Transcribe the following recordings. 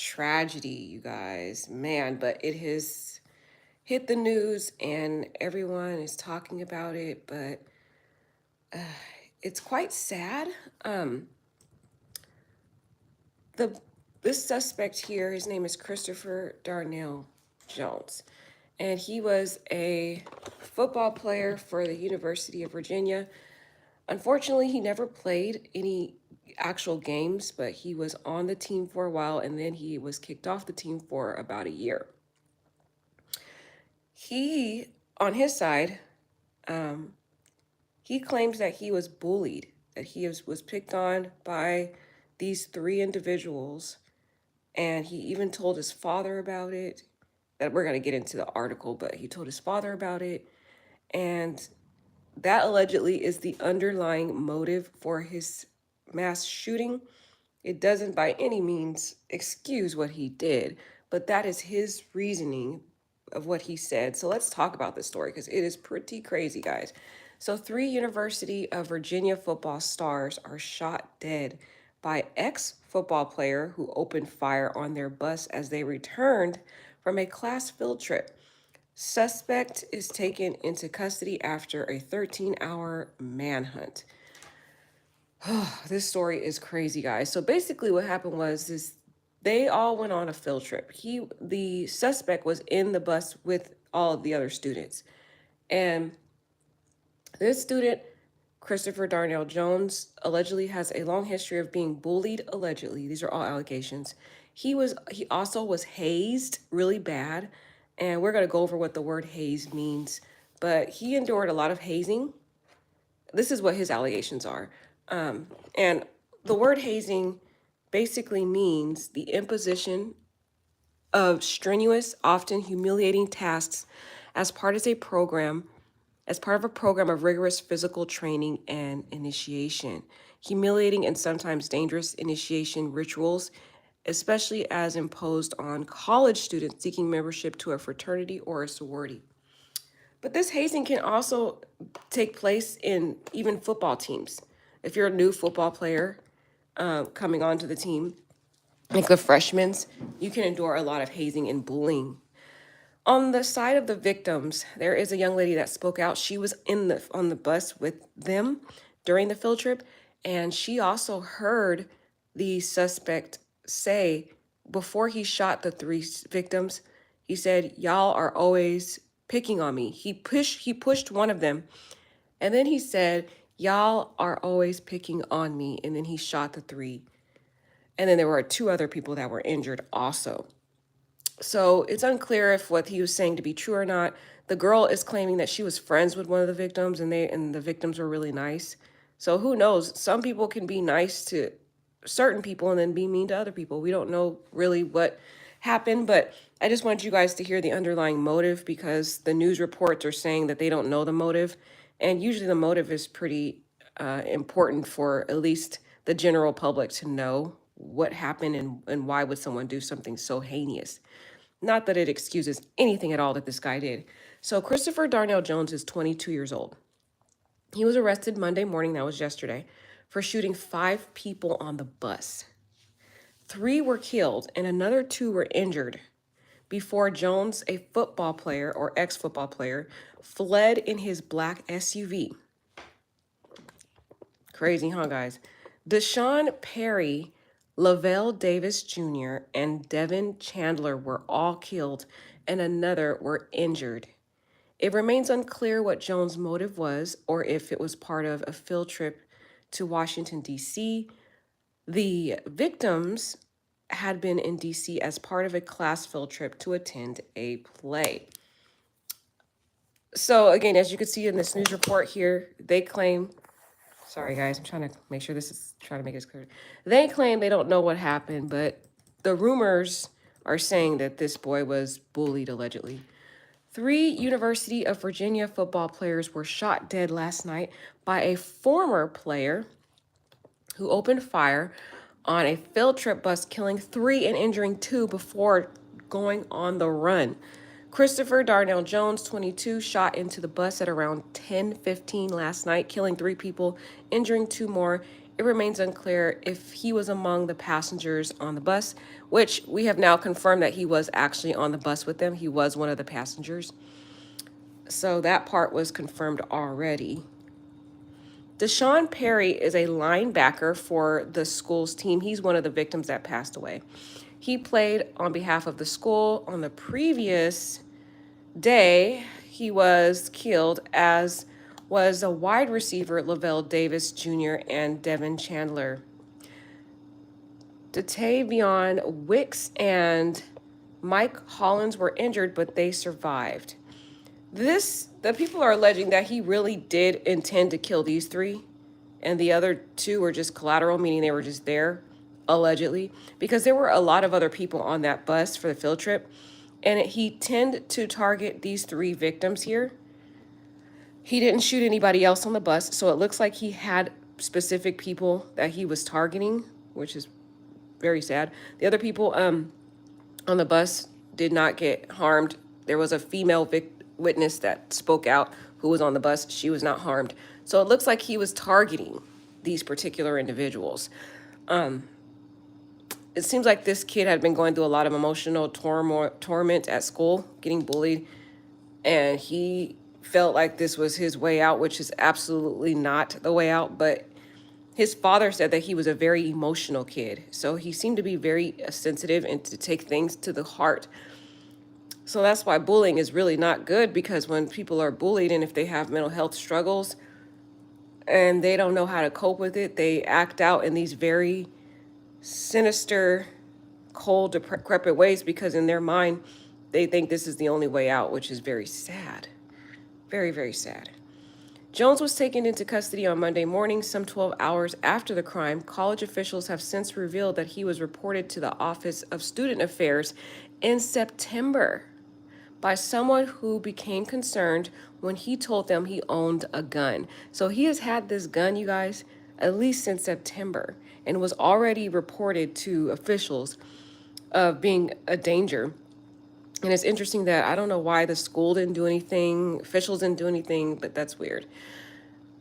tragedy, you guys. Man, but it has hit the news and everyone is talking about it, but uh, it's quite sad. Um, the This suspect here, his name is Christopher Darnell Jones, and he was a football player for the University of Virginia. Unfortunately, he never played any actual games, but he was on the team for a while and then he was kicked off the team for about a year. He, on his side, um, he claims that he was bullied, that was picked on by these three individuals, and he even told his father about it. That we're going to get into the article, but he told his father about it, and that allegedly is the underlying motive for his mass shooting. It doesn't by any means excuse what he did, but that is his reasoning of what he said. So let's talk about this story because it is pretty crazy, guys. So, three University of Virginia football stars are shot dead by ex-football player who opened fire on their bus as they returned from a class field trip. Suspect is taken into custody after a 13-hour manhunt. This story is crazy, guys. So basically what happened was this they all went on a field trip. The suspect was in the bus with all of the other students. And this student, Christopher Darnell Jones, allegedly has a long history of being bullied, allegedly. These are all allegations. He also was hazed really bad, and we're going to go over what the word haze means, but he endured a lot of hazing. This is what his allegations are. And the word hazing basically means the imposition of strenuous, often humiliating tasks as part of a program, as part of a program of rigorous physical training and initiation. Humiliating and sometimes dangerous initiation rituals, especially as imposed on college students seeking membership to a fraternity or a sorority. But this hazing can also take place in even football teams. If you're a new football player coming onto the team, like the freshmen, you can endure a lot of hazing and bullying. On the side of the victims, there is a young lady that spoke out. She was on the bus with them during the field trip, and she also heard the suspect say before he shot the three victims, he said, "Y'all are always picking on me." He pushed one of them, and then he said, "Y'all are always picking on me," and then he shot the three. And then there were two other people that were injured also. So it's unclear if what he was saying to be true or not. The girl is claiming that she was friends with one of the victims and the victims were really nice. So who knows? Some people can be nice to certain people and then be mean to other people. We don't know really what happened, but I just want you guys to hear the underlying motive because the news reports are saying that they don't know the motive. And usually the motive is pretty important for at least the general public to know what happened and why would someone do something so heinous. Not that it excuses anything at all that this guy did. So Christopher Darnell Jones is 22 years old. He was arrested Monday morning, that was yesterday, for shooting 5 people on the bus. 3 were killed and another 2 were injured before Jones, a football player or ex-football player, fled in his black SUV. Crazy, huh, guys? Deshaun Perry, Lavelle Davis Jr., and Devin Chandler were all killed, and another were injured. It remains unclear what Jones' motive was or if it was part of a field trip to Washington, D.C. The victims had been in D.C. as part of a class field trip to attend a play. So, again, as you can see in this news report here, they claim. Sorry, guys, I'm trying to make sure trying to make this clear. They claim they don't know what happened, but the rumors are saying that this boy was bullied allegedly. 3 University of Virginia football players were shot dead last night by a former player who opened fire on a field trip bus, killing 3 and injuring 2 before going on the run. Christopher Darnell Jones, 22, shot into the bus at around 10:15 last night, killing 3 people, injuring 2 more, It remains unclear if he was among the passengers on the bus, which we have now confirmed that he was actually on the bus with them. He was one of the passengers. So that part was confirmed already. Deshaun Perry is a linebacker for the school's team. He's one of the victims that passed away. He played on behalf of the school. On the previous day, he was killed, as was a wide receiver, Lavelle Davis Jr. and Devin Chandler. Datavion Wicks and Mike Hollins were injured, but they survived. The people are alleging that he really did intend to kill these three, and the other two were just collateral, meaning they were just there, allegedly, because there were a lot of other people on that bus for the field trip, and he tended to target these three victims here. He didn't shoot anybody else on the bus, so it looks like he had specific people that he was targeting, which is very sad. The other people on the bus did not get harmed. There was a female witness that spoke out who was on the bus. She was not harmed. So it looks like he was targeting these particular individuals. It seems like this kid had been going through a lot of emotional torment at school, getting bullied, and he felt like this was his way out, which is absolutely not the way out. But his father said that he was a very emotional kid, so he seemed to be very sensitive and to take things to the heart. So that's why bullying is really not good, because when people are bullied and if they have mental health struggles and they don't know how to cope with it, they act out in these very sinister, cold, decrepit ways, because in their mind, they think this is the only way out, which is very sad. Very, very sad. Jones was taken into custody on Monday morning, some 12 hours after the crime. College officials have since revealed that he was reported to the Office of Student Affairs in September by someone who became concerned when he told them he owned a gun. So he has had this gun, you guys, at least since September, and was already reported to officials of being a danger. And it's interesting that I don't know why the school didn't do anything, officials didn't do anything, but that's weird.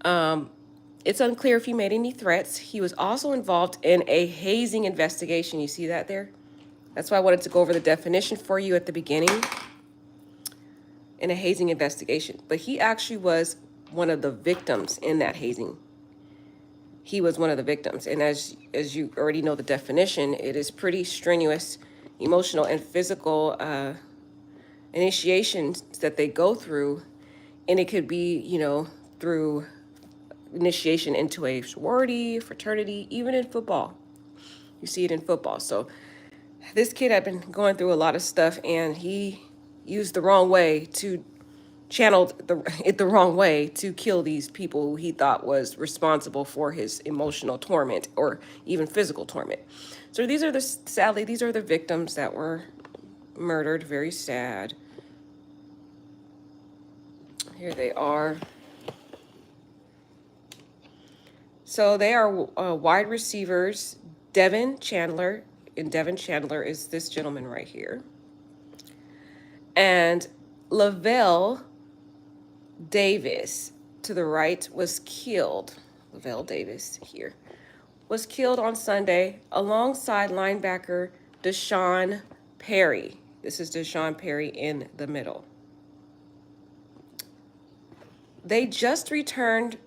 It's unclear if he made any threats. He was also involved in a hazing investigation. You see that there? That's why I wanted to go over the definition for you at the beginning. In a hazing investigation. But he actually was one of the victims in that hazing. He was one of the victims. And as you already know the definition, it is pretty strenuous, emotional and physical initiations that they go through. And it could be, through initiation into a sorority, fraternity, even in football. You see it in football. So this kid had been going through a lot of stuff, and he used the wrong way to channeled it the wrong way to kill these people who he thought was responsible for his emotional torment or even physical torment. So sadly, these are the victims that were murdered. Very sad. Here they are. So they are wide receivers, Devin Chandler, and Devin Chandler is this gentleman right here. And Lavelle Davis to the right was killed. Lavelle Davis here was killed on Sunday alongside linebacker Deshaun Perry. This is Deshaun Perry in the middle. They just returned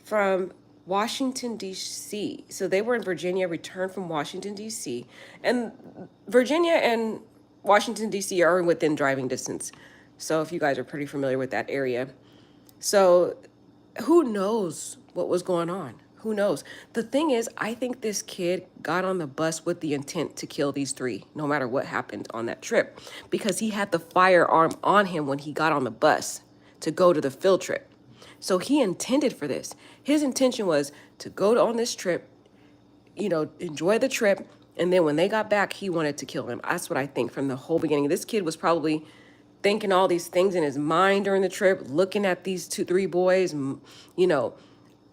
from Washington, D.C. So they were in Virginia, returned from Washington, D.C. And Virginia and Washington, D.C. are within driving distance. So if you guys are pretty familiar with that area. So who knows what was going on? Who knows? The thing is, I think this kid got on the bus with the intent to kill these three, no matter what happened on that trip, because he had the firearm on him when he got on the bus to go to the field trip. So he intended for this. His intention was to go on this trip, enjoy the trip, and then when they got back, he wanted to kill them. That's what I think from the whole beginning. This kid was probably thinking all these things in his mind during the trip, looking at these three boys,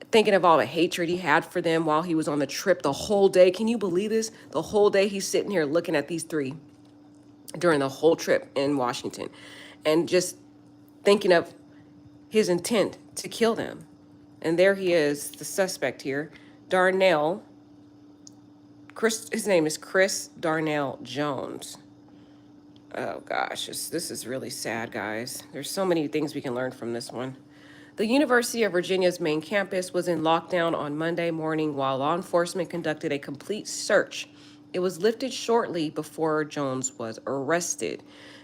thinking of all the hatred he had for them while he was on the trip the whole day. Can you believe this? The whole day he's sitting here looking at these three during the whole trip in Washington and just thinking of his intent to kill them. And there he is, the suspect here, Darnell, his name is Chris Darnell Jones. Oh gosh, this is really sad, guys. There's so many things we can learn from this one. The University of Virginia's main campus was in lockdown on Monday morning while law enforcement conducted a complete search. It was lifted shortly before Jones was arrested.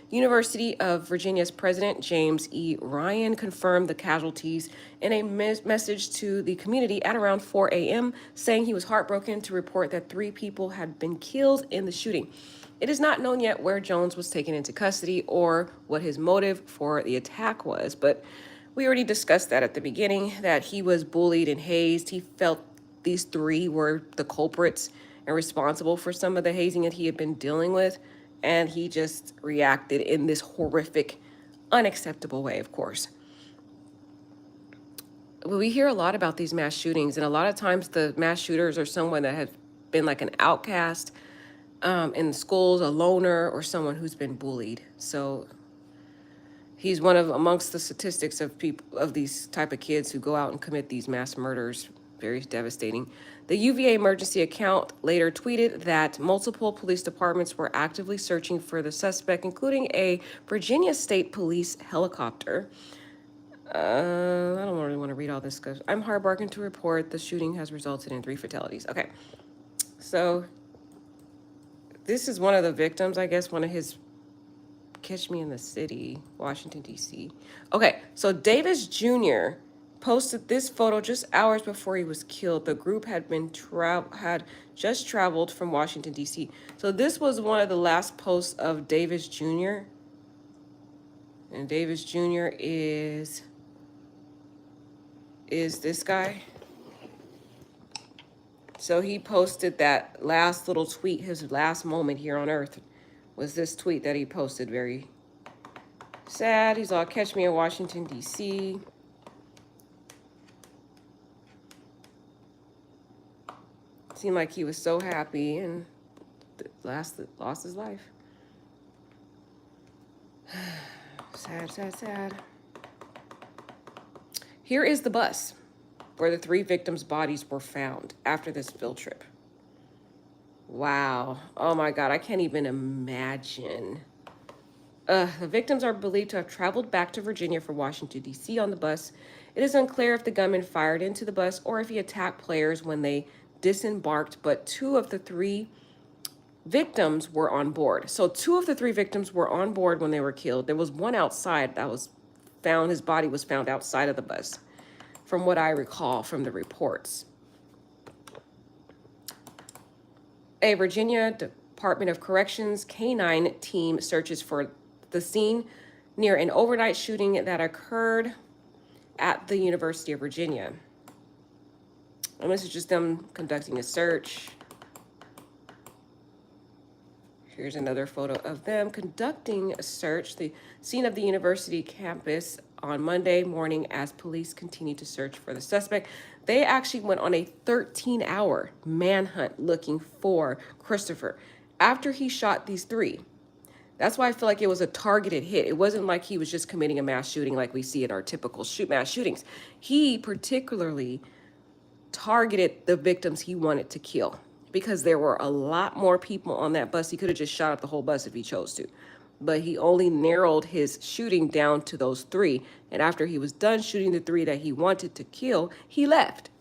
University of Virginia's President James E. Ryan confirmed the casualties in a message to the community at around 4 a.m., saying he was heartbroken to report that 3 people had been killed in the shooting. It is not known yet where Jones was taken into custody or what his motive for the attack was, but we already discussed that at the beginning, that he was bullied and hazed. He felt these 3 were the culprits and responsible for some of the hazing that he had been dealing with, and he just reacted in this horrific, unacceptable way, of course. We hear a lot about these mass shootings, and a lot of times the mass shooters are someone that has been like an outcast in schools, a loner, or someone who's been bullied. So he's one of amongst the statistics of people of these type of kids who go out and commit these mass murders. Very devastating. The UVA emergency account later tweeted that multiple police departments were actively searching for the suspect, including a Virginia State Police helicopter. I don't really want to read all this because I'm heartbroken to report the shooting has resulted in 3 fatalities. Okay, so this is one of the victims, I guess, one of his catch me in the city, Washington, D.C. Okay, so Davis Jr. posted this photo just hours before he was killed. The group had just traveled from Washington, D.C. So this was one of the last posts of Davis Jr. And Davis Jr. is this guy. So he posted that last little tweet, his last moment here on Earth was this tweet that he posted. Very sad. He's all, catch me in Washington, D.C. Seemed like he was so happy and lost his life. Sad, sad, sad. Here is the bus where the 3 victims' bodies were found after this field trip. Wow. Oh my God, I can't even imagine. The victims are believed to have traveled back to Virginia from Washington, D.C. on the bus. It is unclear if the gunman fired into the bus or if he attacked players when they disembarked, but 2 of the 3 victims were on board. So 2 of the 3 victims were on board when they were killed. There was one outside that was found, his body was found outside of the bus, from what I recall from the reports. A Virginia Department of Corrections K-9 team searches for the scene near an overnight shooting that occurred at the University of Virginia. And this is just them conducting a search. Here's another photo of them conducting a search. The scene of the university campus on Monday morning as police continued to search for the suspect. They actually went on a 13-hour manhunt looking for Christopher after he shot these 3. That's why I feel like it was a targeted hit. It wasn't like he was just committing a mass shooting like we see in our typical mass shootings. He particularly targeted the victims he wanted to kill because there were a lot more people on that bus. He could have just shot up the whole bus if he chose to, but he only narrowed his shooting down to those 3. And after he was done shooting the 3 that he wanted to kill, he left.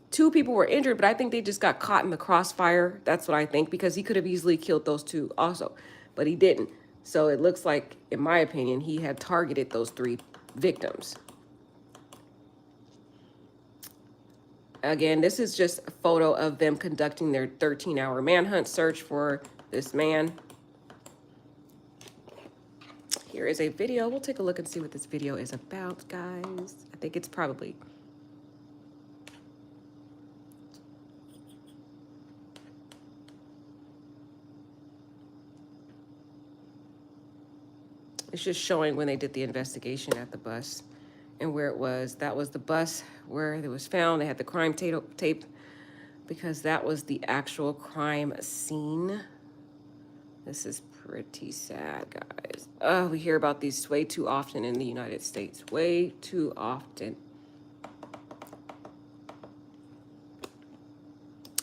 2 people were injured, but I think they just got caught in the crossfire. That's what I think, because he could have easily killed those 2 also, but he didn't. So it looks like, in my opinion, he had targeted those 3 victims. Again, this is just a photo of them conducting their 13-hour manhunt search for this man. Here is a video. We'll take a look and see what this video is about, guys. I think it's probably... It's just showing when they did the investigation at the bus and where it was. That was the bus where it was found. They had the crime tape because that was the actual crime scene. This is pretty sad, guys. We hear about these way too often in the United States. Way too often.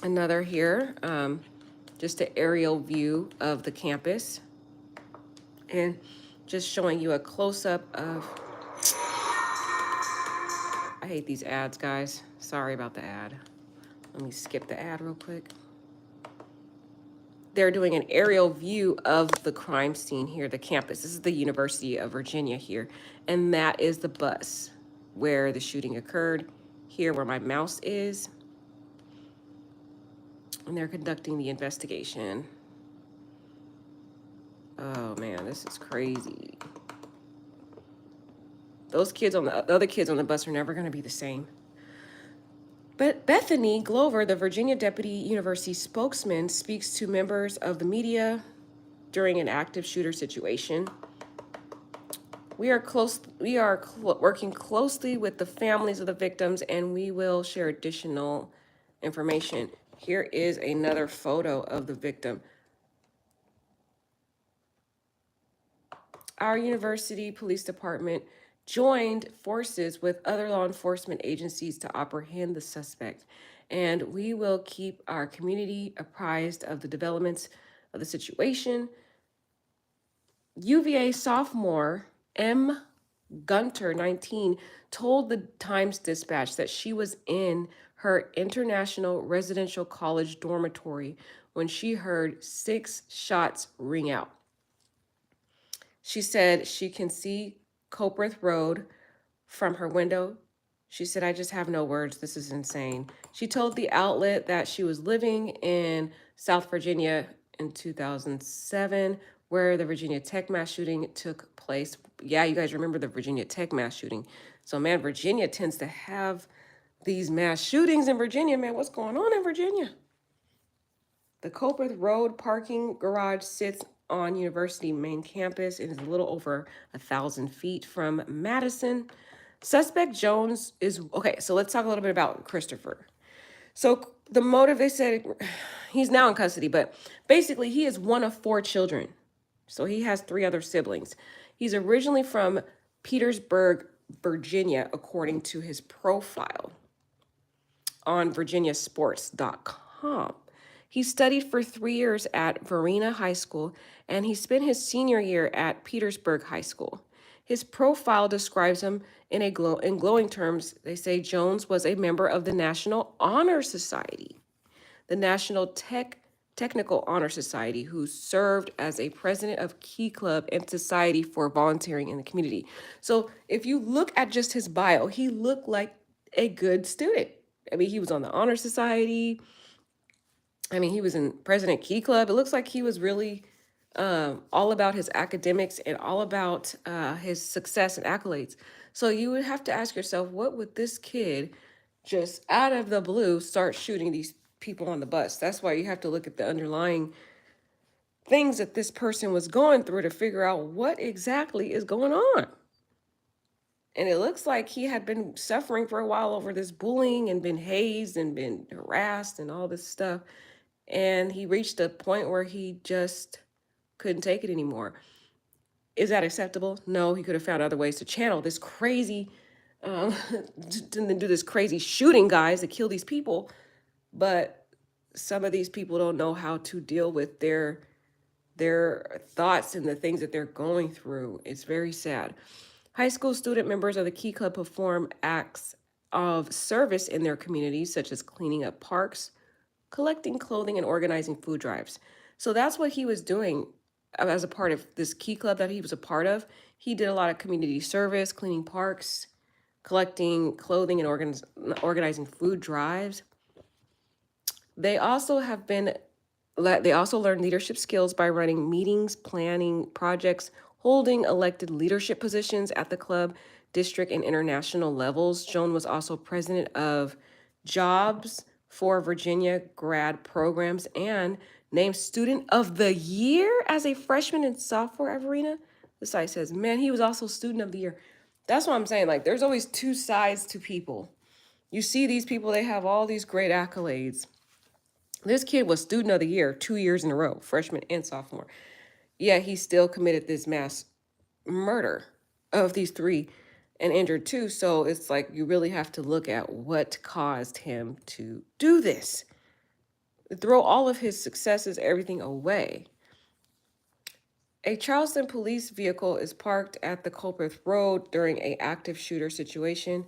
Another here, just an aerial view of the campus, and just showing you a close-up of, I hate these ads, guys. Sorry about the ad. Let me skip the ad real quick. They're doing an aerial view of the crime scene here, the campus. This is the University of Virginia here. And that is the bus where the shooting occurred. Here where my mouse is. And they're conducting the investigation. Oh man, this is crazy. Those kids on the other kids on the bus are never going to be the same. But Bethany Glover, the Virginia Deputy University spokesman, speaks to members of the media during an active shooter situation. We are working closely with the families of the victims, and we will share additional information. Here is another photo of the victim. Our university police department joined forces with other law enforcement agencies to apprehend the suspect, and we will keep our community apprised of the developments of the situation. UVA sophomore M. Gunter, 19, told the Times Dispatch that she was in her International Residential College dormitory when she heard 6 shots ring out. She said she can see Copreth Road from her window. She said, I just have no words. This is insane. She told the outlet that she was living in South Virginia in 2007, where the Virginia Tech mass shooting took place. Yeah, you guys remember the Virginia Tech mass shooting. So, man, Virginia tends to have these mass shootings in Virginia. Man, what's going on in Virginia? The Copreth Road parking garage sits on University main campus and is a little over 1,000 feet from Madison. Suspect Jones is, okay, so let's talk a little bit about Christopher. So the motive, they said, he's now in custody, but basically he is one of 4 children. So he has 3 other siblings. He's originally from Petersburg, Virginia, according to his profile on virginiasports.com. He studied for 3 years at Varina High School, and he spent his senior year at Petersburg High School. His profile describes him in glowing terms. They say Jones was a member of the National Honor Society, the National Technical Honor Society, who served as a president of Key Club and Society for Volunteering in the Community. So if you look at just his bio, he looked like a good student. I mean, he was on the Honor Society. I mean, he was in President Key Club. It looks like he was really all about his academics and all about his success and accolades. So you would have to ask yourself, what would this kid just out of the blue start shooting these people on the bus? That's why you have to look at the underlying things that this person was going through to figure out what exactly is going on. And it looks like he had been suffering for a while over this bullying and been hazed and been harassed and all this stuff. And he reached a point where he just couldn't take it anymore. Is that acceptable? No, he could have found other ways to channel this crazy, to do this crazy shooting, guys, to kill these people. But some of these people don't know how to deal with their thoughts and the things that they're going through. It's very sad. High school student members of the Key Club perform acts of service in their communities, such as cleaning up parks, collecting clothing, and organizing food drives. So that's what he was doing as a part of this Key Club that he was a part of. He did a lot of community service, cleaning parks, collecting clothing, and organizing food drives. They also learn leadership skills by running meetings, planning projects, holding elected leadership positions at the club, district, and international levels. Joan was also president of Jobs for Virginia grad programs and named Student of the Year as a freshman and sophomore at Varina. The site says, man, he was also Student of the Year. That's what I'm saying. Like, there's always 2 sides to people. You see these people, they have all these great accolades. This kid was Student of the Year 2 years in a row, freshman and sophomore. Yeah, he still committed this mass murder of these 3 and injured 2. So it's like you really have to look at what caused him to do this. throw all of his successes, everything away. A Charleston police vehicle is parked at the Culpeth Road during an active shooter situation.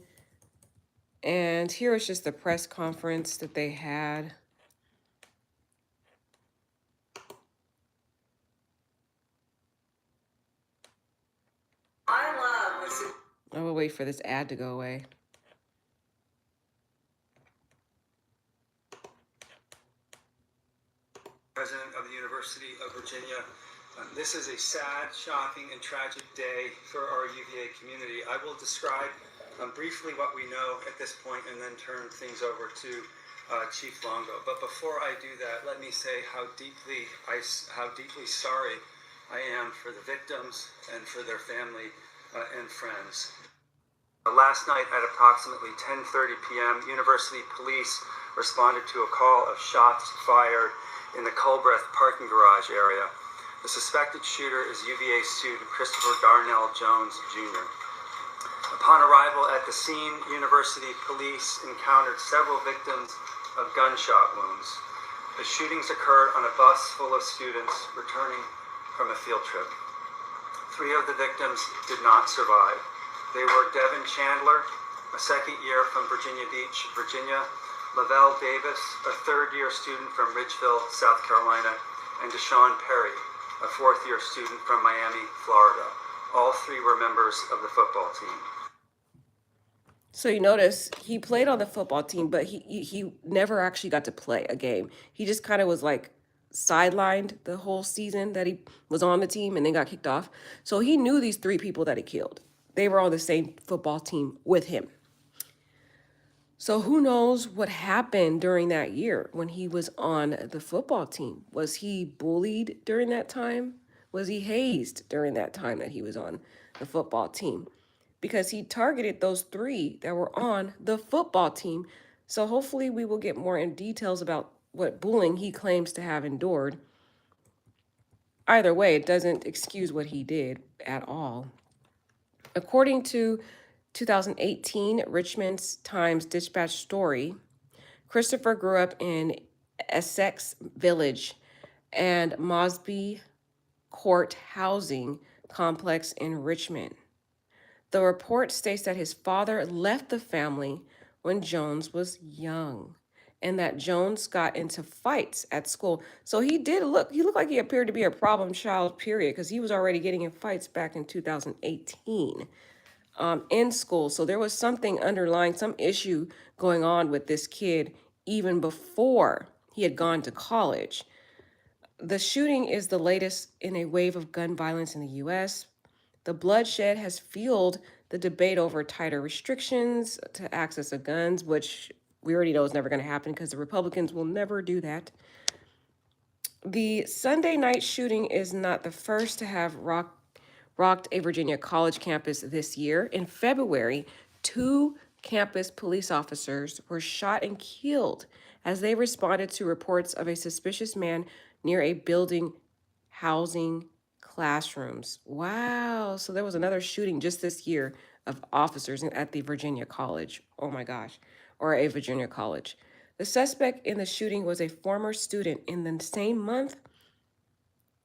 And here is just the press conference that they had. I will wait for this ad to go away. President of the University of Virginia. This is a sad, shocking, and tragic day for our UVA community. I will describe briefly what we know at this point and then turn things over to Chief Longo. But before I do that, let me say how deeply sorry I am for the victims and for their family and friends. Last night at approximately 10:30 p.m., University police responded to a call of shots fired in the Culbreth parking garage area. The suspected shooter is UVA student Christopher Darnell Jones, Jr. Upon arrival at the scene, University police encountered several victims of gunshot wounds. The shootings occurred on a bus full of students returning from a field trip. 3 of the victims did not survive. They were Devin Chandler, a second year from Virginia Beach, Virginia, Lavelle Davis, a third-year student from Ridgeville, South Carolina, and Deshaun Perry, a fourth-year student from Miami, Florida. All 3 were members of the football team. So you notice he played on the football team, but he never actually got to play a game. He just kind of was like sidelined the whole season that he was on the team and then got kicked off. So he knew these 3 people that he killed. They were on the same football team with him. So who knows what happened during that year when he was on the football team? Was he bullied during that time? Was he hazed during that time that he was on the football team? Because he targeted those 3 that were on the football team. So hopefully we will get more in details about what bullying he claims to have endured. Either way, it doesn't excuse what he did at all. According to 2018 Richmond Times-Dispatch story, Christopher grew up in Essex Village and Mosby Court housing complex in Richmond. The report states that his father left the family when Jones was young and that Jones got into fights at school. So he looked like he appeared to be a problem child, period, because he was already getting in fights back in 2018 in school. So there was something underlying, some issue going on with this kid even before he had gone to college. The shooting is the latest in a wave of gun violence in the U.S. The bloodshed has fueled the debate over tighter restrictions to access to guns, which we already know is never going to happen because the Republicans will never do that. The Sunday night shooting is not the first to have rocked a Virginia college campus this year. In February, 2 campus police officers were shot and killed as they responded to reports of a suspicious man near a building housing classrooms. Wow. So there was another shooting just this year of officers at the Virginia college. Oh my gosh. Or a Virginia college. The suspect in the shooting was a former student. In the same month,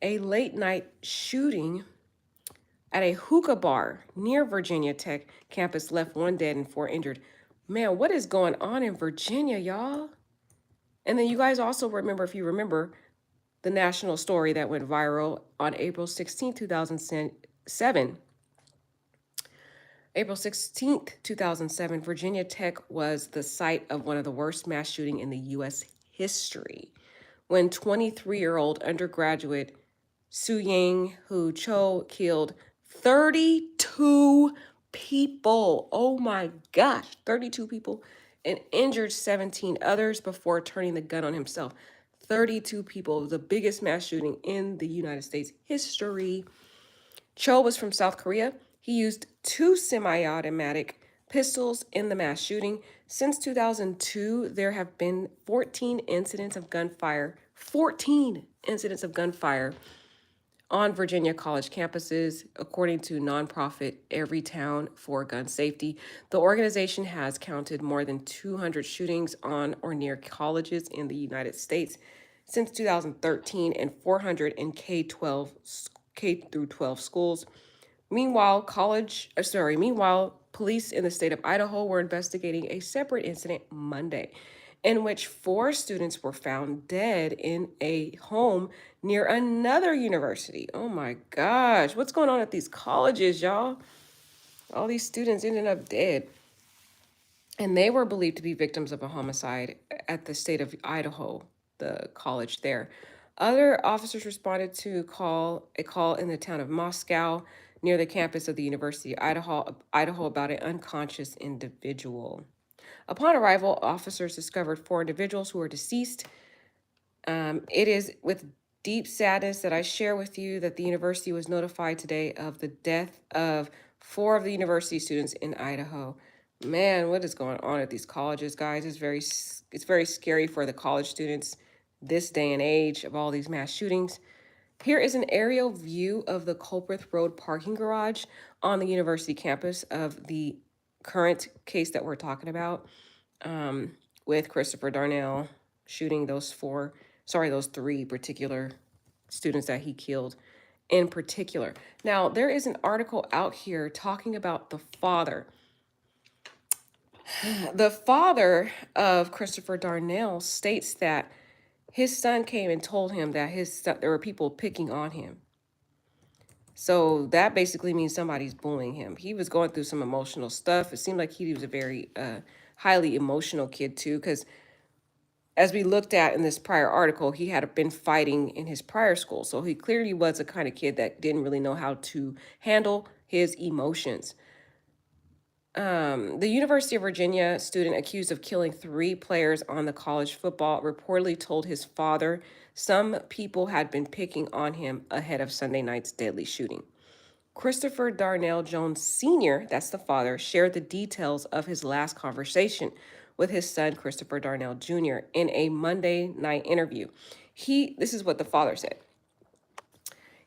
a late night shooting at a hookah bar near Virginia Tech campus left 1 dead and 4 injured. Man, what is going on in Virginia, y'all? And then you guys also remember, if you remember, the national story that went viral on April 16, 2007. April 16th, 2007, Virginia Tech was the site of one of the worst mass shootings in the U.S. history when 23-year-old undergraduate Su-Yang Hu Cho killed 32 people. Oh my gosh, 32 people, and injured 17 others before turning the gun on himself. 32 people, the biggest mass shooting in the United States history. Cho was from South Korea. He used 2 semi-automatic pistols in the mass shooting. Since 2002, there have been 14 incidents of gunfire. 14 incidents of gunfire on Virginia college campuses, according to nonprofit Every Town for Gun Safety. The organization has counted more than 200 shootings on or near colleges in the United States since 2013 and 400 in K through 12 schools. Meanwhile, police in the state of Idaho were investigating a separate incident Monday in which four students were found dead in a home near another university. Oh my gosh, what's going on at these colleges, y'all? All these students ended up dead. And they were believed to be victims of a homicide at the state of Idaho, the college there. Other officers responded to a call in the town of Moscow near the campus of the University of Idaho about an unconscious individual. Upon arrival, officers discovered four individuals who were deceased. It is with deep sadness that I share with you that the university was notified today of the death of four of the university students in Idaho. Man, what is going on at these colleges, guys? It's very scary for the college students this day and age of all these mass shootings. Here is an aerial view of the Culpeth Road parking garage on the university campus of the current case that we're talking about, with Christopher Darnell shooting those three particular students that he killed in particular. Now, there is an article out here talking about the father. The father of Christopher Darnell states that his son came and told him that there were people picking on him. So that basically means somebody's bullying him. He was going through some emotional stuff. It seemed like he was a very highly emotional kid too, because as we looked at in this prior article, he had been fighting in his prior school. So he clearly was a kind of kid that didn't really know how to handle his emotions. The University of Virginia student accused of killing three players on the college football reportedly told his father some people had been picking on him ahead of Sunday night's deadly shooting. Christopher Darnell Jones Sr., that's the father, shared the details of his last conversation with his son, Christopher Darnell Jr., in a Monday night interview. This is what the father said.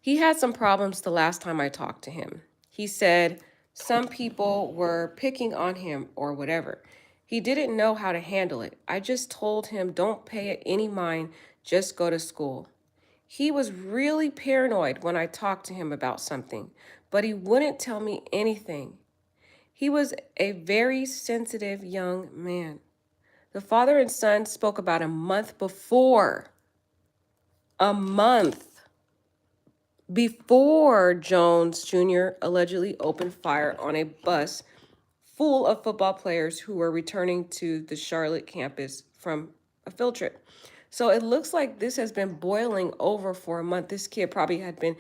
He had some problems the last time I talked to him. He said some people were picking on him or whatever. He didn't know how to handle it. I just told him, don't pay it any mind, just go to school. He was really paranoid when I talked to him about something, but he wouldn't tell me anything. He was a very sensitive young man. The father and son spoke about a month before. A month before Jones Jr. allegedly opened fire on a bus full of football players who were returning to the Charlotte campus from a field trip. So it looks like this has been boiling over for a month. This kid probably had been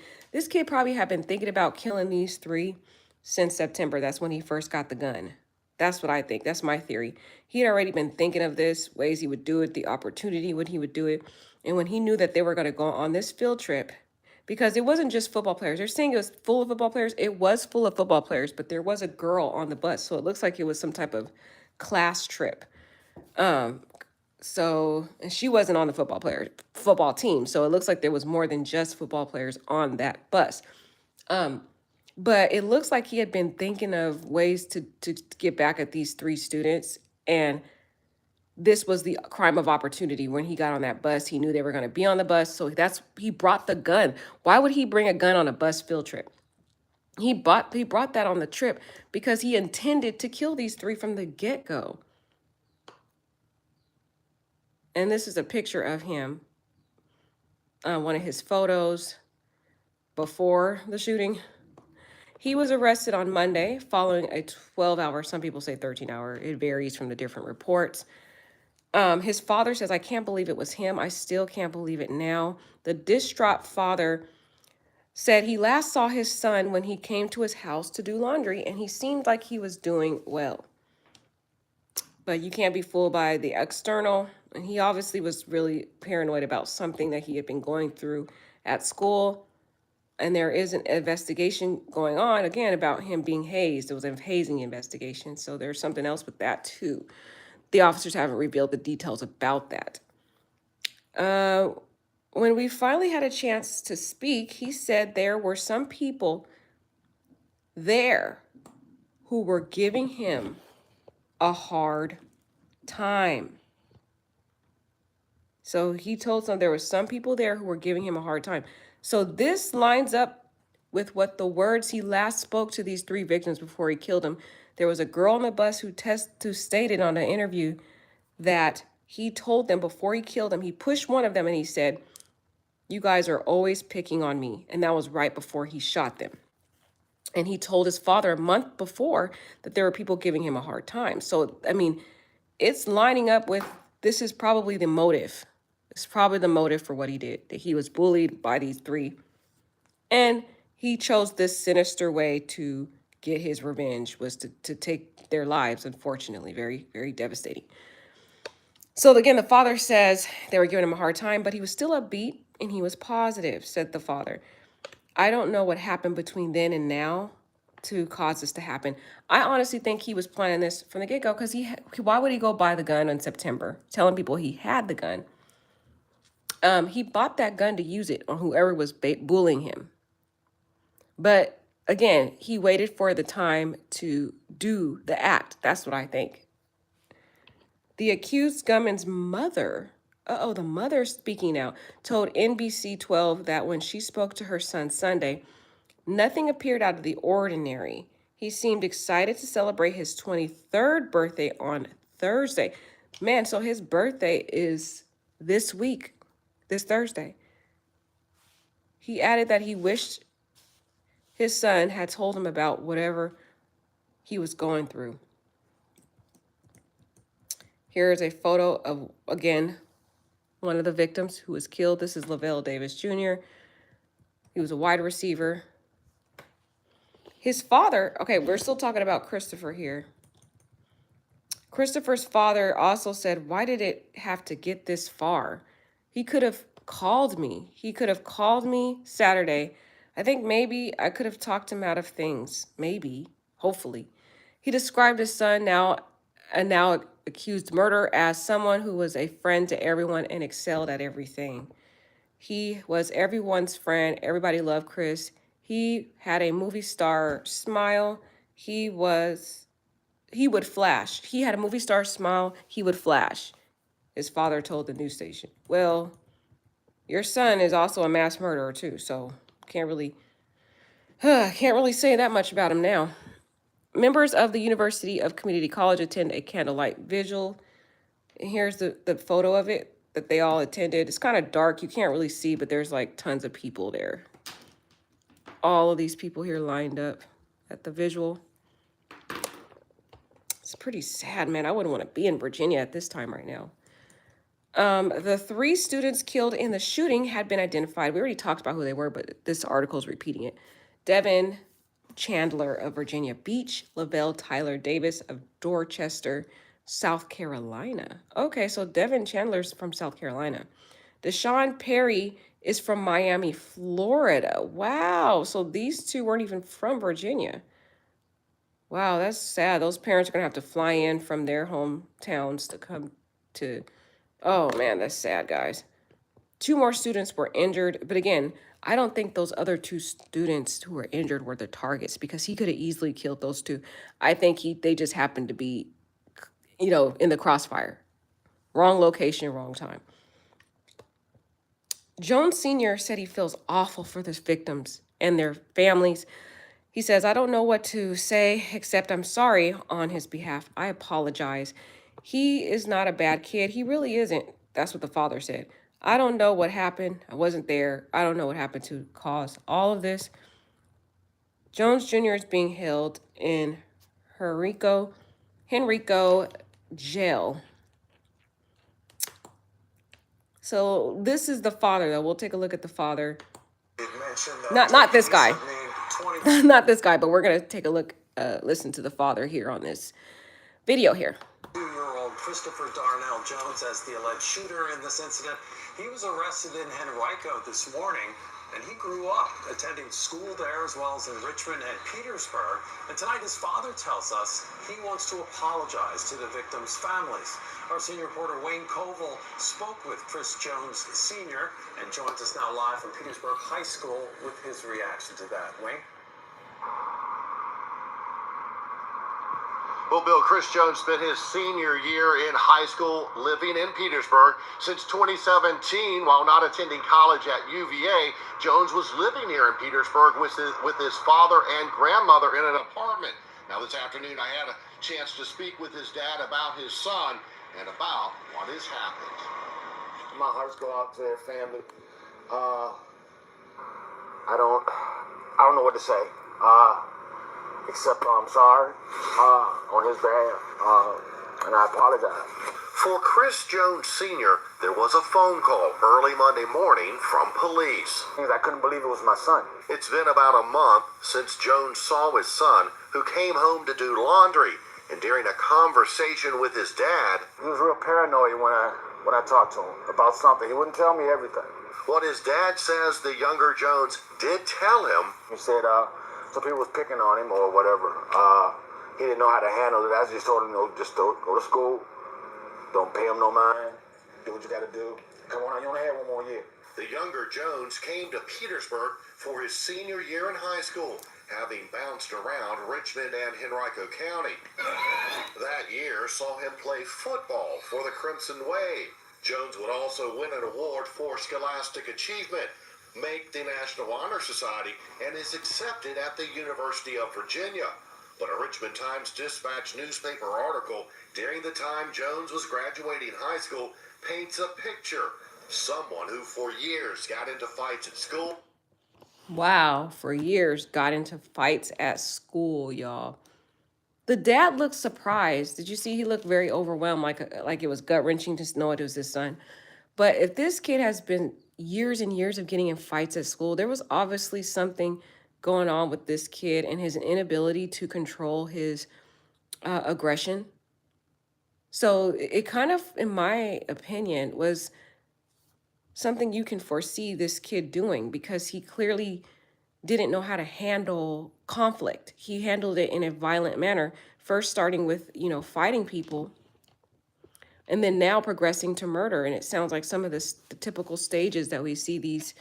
thinking about killing these three since September. That's when he first got the gun. That's what I think. That's my theory. He had already been thinking of this, ways he would do it, the opportunity when he would do it. And when he knew that they were going to go on this field trip, because it wasn't just football players. They're saying it was full of football players. It was full of football players, but there was a girl on the bus. So it looks like it was some type of class trip. And she wasn't on the football team. So it looks like there was more than just football players on that bus. But it looks like he had been thinking of ways to get back at these three students. And this was the crime of opportunity. When he got on that bus, he knew they were going to be on the bus. So he brought the gun. Why would he bring a gun on a bus field trip? He brought that on the trip because he intended to kill these three from the get-go. And this is a picture of him, one of his photos before the shooting. He was arrested on Monday following a 12-hour, some people say 13-hour, it varies from the different reports. His father says, I can't believe it was him. I still can't believe it now. The distraught father said he last saw his son when he came to his house to do laundry, and he seemed like he was doing well. But you can't be fooled by the external. And he obviously was really paranoid about something that he had been going through at school. And there is an investigation going on, again, about him being hazed. It was a hazing investigation. So there's something else with that, too. The officers haven't revealed the details about that. when we finally had a chance to speak, he said there were some people there who were giving him a hard time. So he told them there were some people there who were giving him a hard time. So this lines up with what the words he last spoke to these three victims before he killed them. There was a girl on the bus who stated on an interview that he told them before he killed them, he pushed one of them and he said, "You guys are always picking on me." And that was right before he shot them. And he told his father a month before that there were people giving him a hard time. So, I mean, it's lining up with this is probably the motive. It's probably the motive for what he did, that he was bullied by these three. And he chose this sinister way to get his revenge, was to take their lives, unfortunately. Very, very devastating. So again, the father says they were giving him a hard time, but he was still upbeat and he was positive, said the father. I don't know what happened between then and now to cause this to happen. I honestly think he was planning this from the get-go because why would he go buy the gun in September, telling people he had the gun? He bought that gun to use it on whoever was bullying him. But again, he waited for the time to do the act. That's what I think. The accused gunman's mother, the mother speaking now, told NBC 12 that when she spoke to her son Sunday, nothing appeared out of the ordinary. He seemed excited to celebrate his 23rd birthday on Thursday. Man, so his birthday is this week, this Thursday. He added that he wished his son had told him about whatever he was going through. Here is a photo of, again, one of the victims who was killed. This is Lavelle Davis Jr. He was a wide receiver. His father, okay, we're still talking about Christopher here. Christopher's father also said, why did it have to get this far? He could have called me. He could have called me Saturday. I think maybe I could have talked him out of things. Maybe, hopefully. He described his son, now accused murderer, as someone who was a friend to everyone and excelled at everything. He was everyone's friend. Everybody loved Chris. He had a movie star smile. He would flash. He had a movie star smile. He would flash. His father told the news station. Well, your son is also a mass murderer too, so can't really say that much about him now. Members of the University of Community College attend a candlelight vigil. And here's the photo of it that they all attended. It's kind of dark. You can't really see, but there's like tons of people there. All of these people here lined up at the vigil. It's pretty sad, man. I wouldn't want to be in Virginia at this time right now. The three students killed in the shooting had been identified. We already talked about who they were, but this article is repeating it. Devin Chandler of Virginia Beach, Lavelle Tyler Davis of Dorchester, South Carolina. Okay, so Devin Chandler's from South Carolina. Deshaun Perry is from Miami, Florida. Wow, so these two weren't even from Virginia. Wow, that's sad. Those parents are going to have to fly in from their hometowns to come to... Oh, man, that's sad, guys. 2 more students were injured. But again, I don't think those other 2 students who were injured were the targets because he could have easily killed those 2. I think they just happened to be, in the crossfire. Wrong location, wrong time. Jones Sr. said he feels awful for the victims and their families. He says, I don't know what to say except I'm sorry on his behalf. I apologize. He is not a bad kid. He really isn't. That's what the father said. I don't know what happened. I wasn't there. I don't know what happened to cause all of this. Jones Jr. is being held in Henrico jail. So this is the father, though. We'll take a look at the father. Not this guy. Not this guy, but we're going to take a look, listen to the father here on this video here. 2-year-old Christopher Darnell Jones as the alleged shooter in this incident. He was arrested in Henrico this morning and he grew up attending school there as well as in Richmond and Petersburg. And tonight his father tells us he wants to apologize to the victims' families. Our senior reporter Wayne Koval spoke with Chris Jones Sr. and joins us now live from Petersburg High School with his reaction to that. Wayne? Well, Bill, Chris Jones spent his senior year in high school living in Petersburg. Since 2017, while not attending college at UVA, Jones was living here in Petersburg with his father and grandmother in an apartment. Now, this afternoon, I had a chance to speak with his dad about his son and about what has happened. My hearts go out to their family. I don't know what to say. Except I'm sorry on his behalf, and I apologize. For Chris Jones Sr., there was a phone call early Monday morning from police. I couldn't believe it was my son. It's been about a month since Jones saw his son, who came home to do laundry, and during a conversation with his dad, He was real paranoid when I talked to him about something. He wouldn't tell me everything. what his dad says the younger Jones did tell him. He said some people was picking on him or whatever. He didn't know how to handle it. I just told him, just go to school. Don't pay him no mind. Do what you got to do. Come on, you only have one more year. The younger Jones came to Petersburg for his senior year in high school, having bounced around Richmond and Henrico County. That year saw him play football for the Crimson Wave. Jones would also win an award for scholastic achievement, make the National Honor Society, and is accepted at the University of Virginia. But a Richmond Times-Dispatch newspaper article during the time Jones was graduating high school paints a picture. Someone who for years got into fights at school. Wow, for years got into fights at school, y'all. The dad looked surprised. Did you see he looked very overwhelmed, like it was gut-wrenching to know it was his son. But if this kid has been years and years of getting in fights at school, there was obviously something going on with this kid and his inability to control his aggression. So it kind of, in my opinion, was something you can foresee this kid doing because he clearly didn't know how to handle conflict. He handled it in a violent manner, first starting with, fighting people, and then now progressing to murder. And it sounds like some of the typical stages that we see these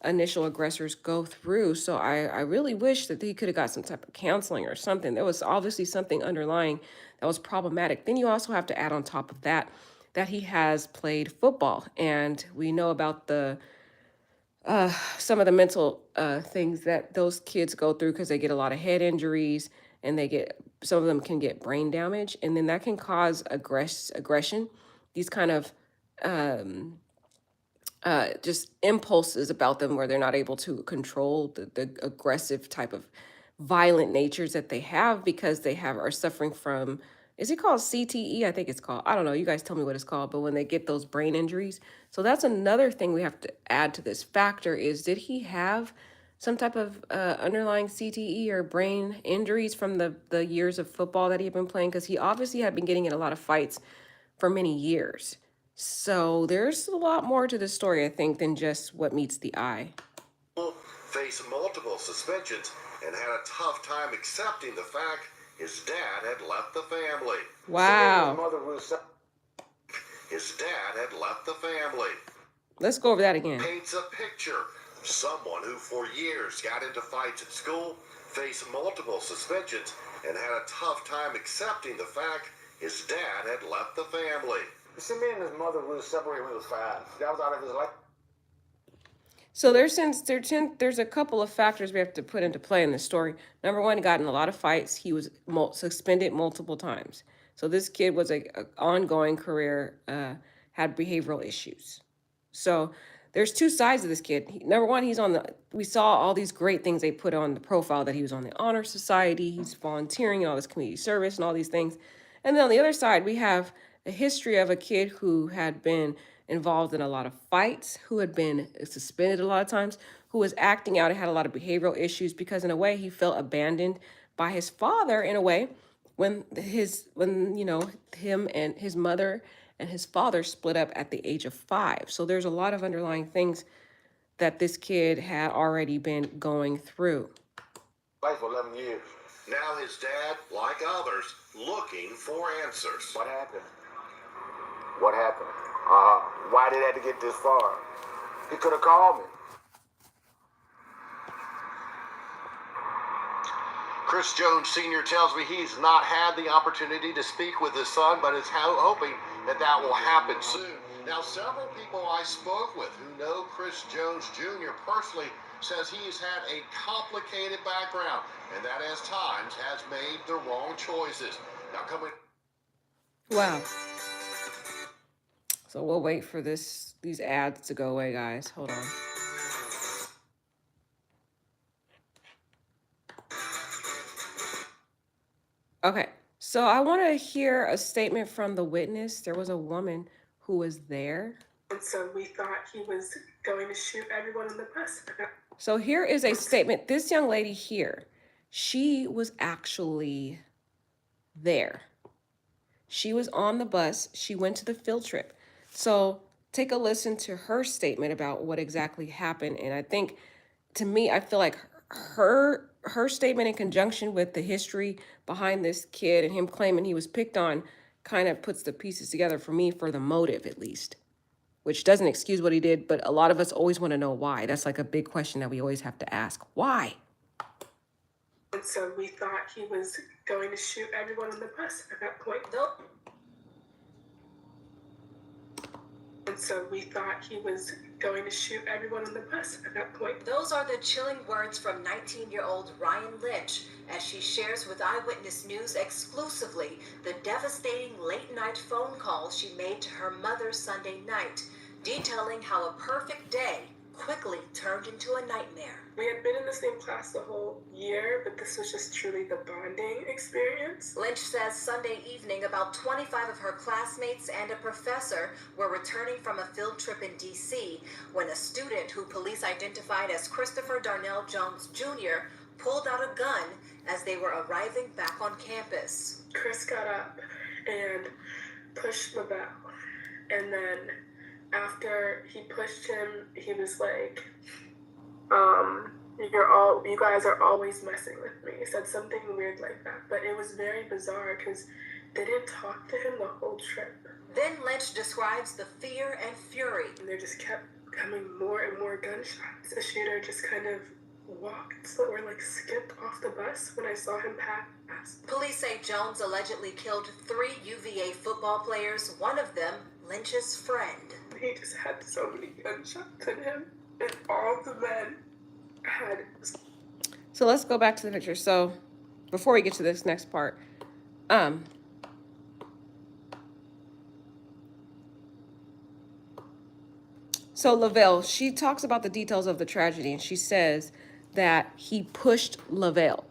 initial aggressors go through. So I really wish that he could have got some type of counseling or something. There was obviously something underlying that was problematic. Then you also have to add on top of that he has played football. And we know about some of the mental things that those kids go through because they get a lot of head injuries and some of them can get brain damage, and then that can cause aggression, these kind of just impulses about them where they're not able to control the aggressive type of violent natures that they have because are suffering from, is it called CTE? I think it's called. I don't know. You guys tell me what it's called. But when they get those brain injuries. So that's another thing we have to add to this factor is, did he have some type of underlying CTE or brain injuries from the years of football that he had been playing? Because he obviously had been getting in a lot of fights for many years. So there's a lot more to the story, I think, than just what meets the eye. Faced multiple suspensions and had a tough time accepting the fact his dad had left the family. Wow. His dad had left the family. Let's go over that again. Paints a picture. Someone who for years got into fights at school, faced multiple suspensions, and had a tough time accepting the fact his dad had left the family. You see, me and his mother were separated when he was 5. That was out of his life. So there's a couple of factors we have to put into play in this story. Number one, he got in a lot of fights. He was suspended multiple times. So this kid was a ongoing career, had behavioral issues. So there's two sides of this kid. Number one, we saw all these great things they put on the profile, that he was on the Honor Society, he's volunteering, all this community service and all these things. And then on the other side, we have a history of a kid who had been involved in a lot of fights, who had been suspended a lot of times, who was acting out and had a lot of behavioral issues because in a way he felt abandoned by his father in a way when him and his mother and his father split up at the age of 5. So there's a lot of underlying things that this kid had already been going through. Life for 11 years. Now his dad, like others, looking for answers. What happened? What happened? Why did it have to get this far? He could have called me. Chris Jones Sr. tells me he's not had the opportunity to speak with his son, but is hoping that will happen soon. Now, several people I spoke with who know Chris Jones Jr. personally says he's had a complicated background and that at times has made the wrong choices. Now, coming. Wow. So we'll wait for these ads to go away, guys. Hold on. Okay, so I want to hear a statement from the witness. There was a woman who was there. And so we thought he was going to shoot everyone on the bus. So here is a statement. This young lady here, she was actually there. She was on the bus. She went to the field trip. So take a listen to her statement about what exactly happened. And I think, to me, I feel like her statement in conjunction with the history behind this kid and him claiming he was picked on kind of puts the pieces together for me, for the motive at least, which doesn't excuse what he did, but a lot of us always want to know why. That's like a big question that we always have to ask. Why? And so we thought he was going to shoot everyone on the bus at that point. And so we thought he was going to shoot everyone on the bus at that point. Those are the chilling words from 19-year-old Ryan Lynch as she shares with Eyewitness News exclusively the devastating late-night phone call she made to her mother Sunday night, detailing how a perfect day quickly turned into a nightmare. We had been in the same class the whole year, but this was just truly the bonding experience. Lynch says Sunday evening, about 25 of her classmates and a professor were returning from a field trip in D.C. when a student who police identified as Christopher Darnell Jones Jr. pulled out a gun as they were arriving back on campus. Chris got up and pushed Lavelle, and then after he pushed him, he was like, you guys are always messing with me. He said something weird like that. But it was very bizarre because they didn't talk to him the whole trip. Then Lynch describes the fear and fury. And there just kept coming more and more gunshots. The shooter just kind of walked or skipped off the bus when I saw him pass. Police say Jones allegedly killed 3 UVA football players, one of them Lynch's friend. He just had so many gunshots in him, and all the men had. So let's go back to the picture. So before we get to this next part, so Lavelle, she talks about the details of the tragedy, and she says that he pushed Lavelle.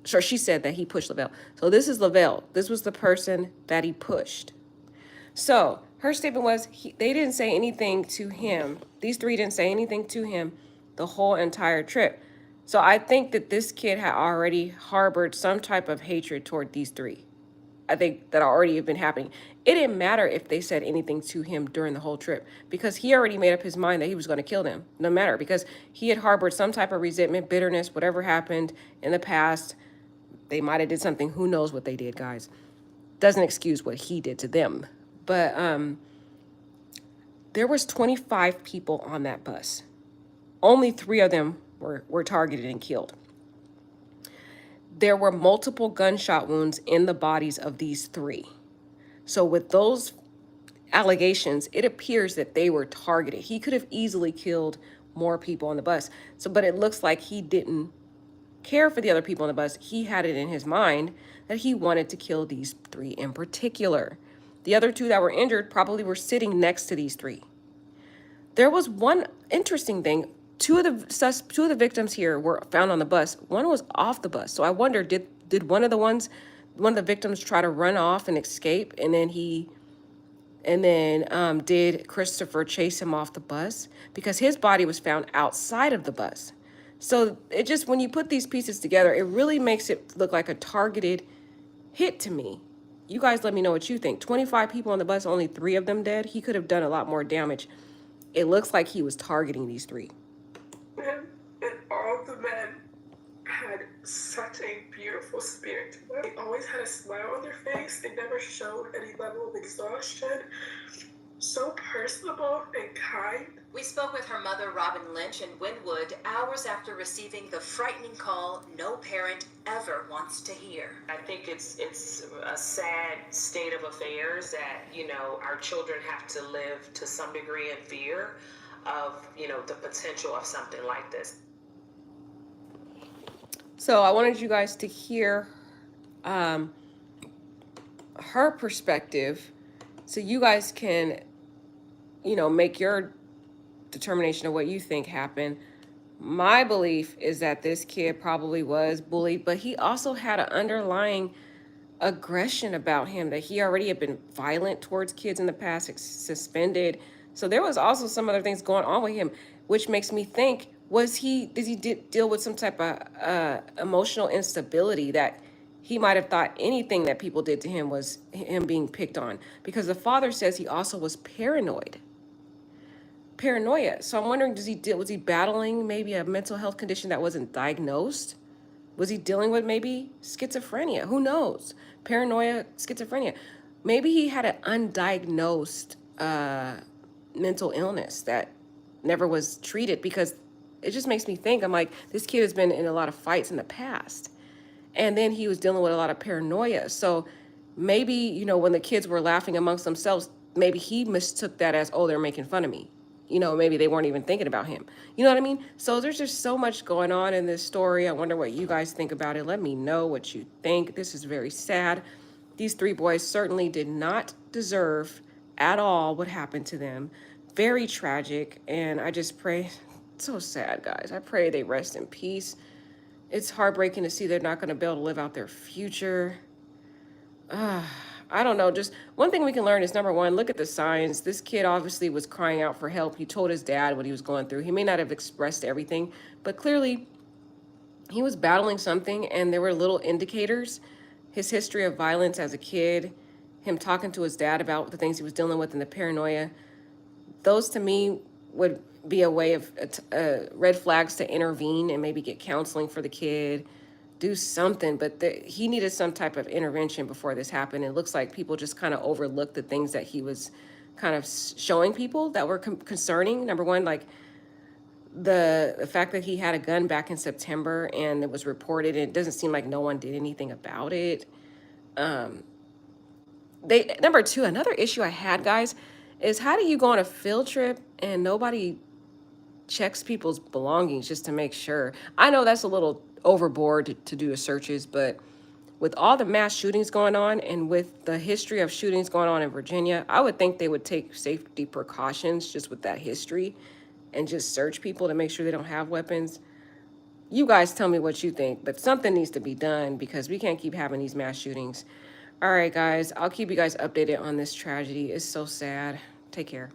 Sure, she said that he pushed Lavelle. So this is Lavelle. This was the person that he pushed. So her statement was they didn't say anything to him. These 3 didn't say anything to him the whole entire trip. So I think that this kid had already harbored some type of hatred toward these 3. I think that already had been happening. It didn't matter if they said anything to him during the whole trip because he already made up his mind that he was going to kill them. No matter, because he had harbored some type of resentment, bitterness, whatever happened in the past. They might have did something. Who knows what they did, guys. Doesn't excuse what he did to them. But there was 25 people on that bus. Only 3 of them were targeted and killed. There were multiple gunshot wounds in the bodies of these 3. So with those allegations, it appears that they were targeted. He could have easily killed more people on the bus. So, but it looks like he didn't care for the other people on the bus. He had it in his mind that he wanted to kill these 3 in particular. The other 2 that were injured probably were sitting next to these 3. There was one interesting thing. 2 of the victims here were found on the bus. One was off the bus. So I wonder, did one of the victims try to run off and escape, and then did Christopher chase him off the bus? Because his body was found outside of the bus. So it just, when you put these pieces together, it really makes it look like a targeted hit to me. You guys let me know what you think. 25 people on the bus, only 3 of them dead. He could have done a lot more damage. It looks like he was targeting these 3. had such a beautiful spirit to them. They always had a smile on their face. They never showed any level of exhaustion. So personable and kind. We spoke with her mother, Robin Lynch, in Wynwood hours after receiving the frightening call no parent ever wants to hear. I think it's a sad state of affairs that, our children have to live to some degree in fear of, the potential of something like this. So I wanted you guys to hear her perspective so you guys can, make your determination of what you think happened. My belief is that this kid probably was bullied, but he also had an underlying aggression about him, that he already had been violent towards kids in the past, suspended. So there was also some other things going on with him, which makes me think, did he deal with some type of emotional instability that he might have thought anything that people did to him was him being picked on? Because the father says he also was paranoia. So I'm wondering, was he battling maybe a mental health condition that wasn't diagnosed? Was he dealing with maybe schizophrenia? Who knows? Paranoia, schizophrenia. Maybe he had an undiagnosed mental illness that never was treated, because it just makes me think, I'm like, this kid has been in a lot of fights in the past. And then he was dealing with a lot of paranoia. So maybe, when the kids were laughing amongst themselves, maybe he mistook that as, oh, they're making fun of me. Maybe they weren't even thinking about him. You know what I mean? So there's just so much going on in this story. I wonder what you guys think about it. Let me know what you think. This is very sad. These three boys certainly did not deserve at all what happened to them. Very tragic. And I just pray, so sad, guys. I pray they rest in peace. It's heartbreaking to see they're not going to be able to live out their future. I don't know. Just one thing we can learn is, number one, look at the signs. This kid obviously was crying out for help. He told his dad what he was going through. He may not have expressed everything, but clearly he was battling something, and there were little indicators. His history of violence as a kid, him talking to his dad about the things he was dealing with, and the paranoia. Those, to me, would be a way of red flags to intervene and maybe get counseling for the kid. Do something, but he needed some type of intervention before this happened. It looks like people just kind of overlooked the things that he was kind of showing people that were concerning. Number one, like the fact that he had a gun back in September and it was reported, and it doesn't seem like no one did anything about it. Number two, another issue I had, guys, is how do you go on a field trip and nobody checks people's belongings just to make sure? I know that's a little overboard to do the searches, but with all the mass shootings going on and with the history of shootings going on in Virginia, I would think they would take safety precautions just with that history and just search people to make sure they don't have weapons. You guys tell me what you think, but something needs to be done because we can't keep having these mass shootings. All right, guys, I'll keep you guys updated on this tragedy. It's so sad. Take care.